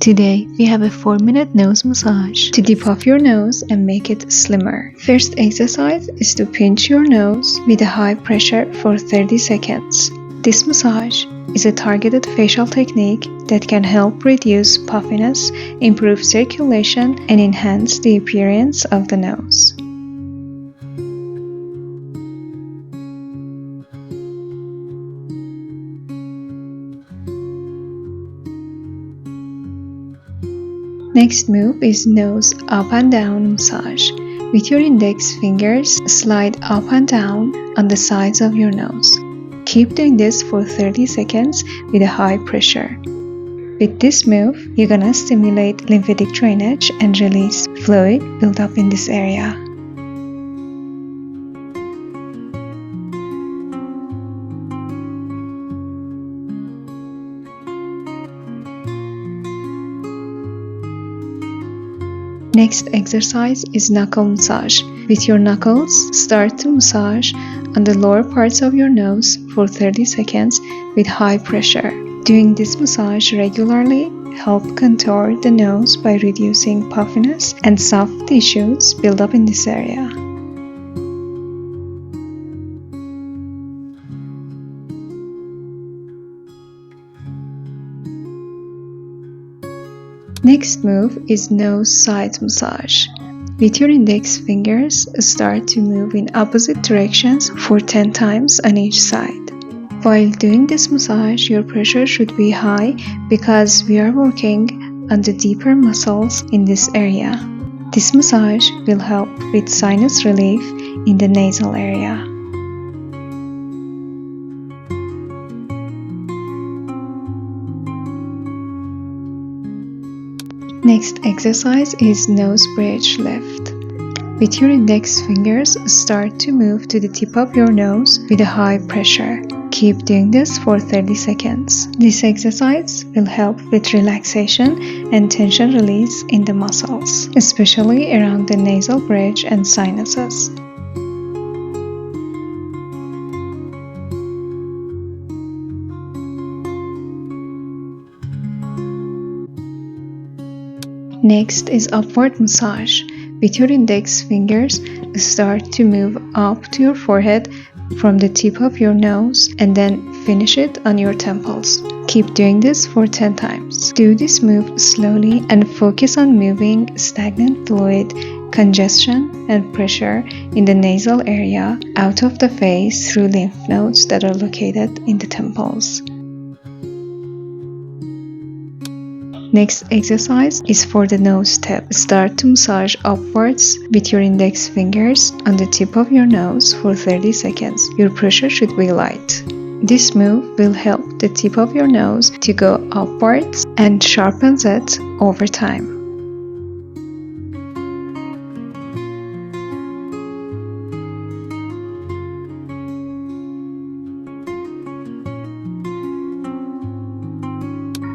Today, we have a 4-minute nose massage to depuff your nose and make it slimmer. First exercise is to pinch your nose with a high pressure for 30 seconds. This massage is a targeted facial technique that can help reduce puffiness, improve circulation, and enhance the appearance of the nose. Next move is nose up and down massage. With your index fingers, slide up and down on the sides of your nose. Keep doing this for 30 seconds with a high pressure. With this move, you're gonna stimulate lymphatic drainage and release fluid built up in this area. Next exercise is knuckle massage. With your knuckles, start to massage on the lower parts of your nose for 30 seconds with high pressure. Doing this massage regularly helps contour the nose by reducing puffiness and soft tissues build up in this area. Next move is nose side massage. With your index fingers, start to move in opposite directions for 10 times on each side. While doing this massage, your pressure should be high because we are working on the deeper muscles in this area. This massage will help with sinus relief in the nasal area. Next exercise is nose bridge lift. With your index fingers, start to move to the tip of your nose with a high pressure. Keep doing this for 30 seconds. This exercise will help with relaxation and tension release in the muscles, especially around the nasal bridge and sinuses. Next is upward massage. With your index fingers, start to move up to your forehead from the tip of your nose and then finish it on your temples. Keep doing this for 10 times. Do this move slowly and focus on moving stagnant fluid, congestion, and pressure in the nasal area out of the face through lymph nodes that are located in the temples. Next exercise is for the nose tip. Start to massage upwards with your index fingers on the tip of your nose for 30 seconds. Your pressure should be light. This move will help the tip of your nose to go upwards and sharpens it over time.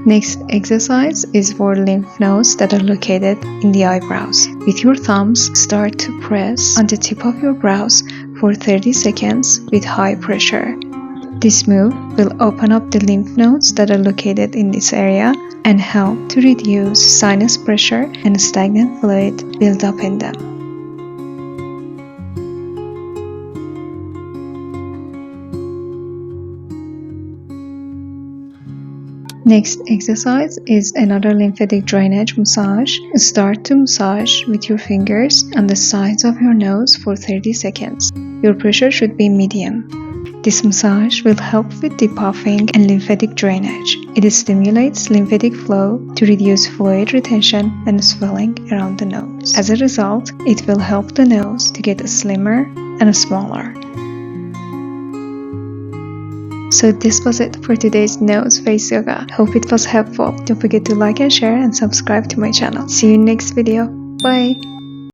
Next exercise is for lymph nodes that are located in the eyebrows. With your thumbs, start to press on the tip of your brows for 30 seconds with high pressure. This move will open up the lymph nodes that are located in this area and help to reduce sinus pressure and stagnant fluid build up in them. Next exercise is another lymphatic drainage massage. Start to massage with your fingers on the sides of your nose for 30 seconds. Your pressure should be medium. This massage will help with depuffing and lymphatic drainage. It stimulates lymphatic flow to reduce fluid retention and swelling around the nose. As a result, it will help the nose to get slimmer and smaller. So this was it for today's nose face yoga. Hope it was helpful. Don't forget to like and share and subscribe to my channel. See you next video. Bye!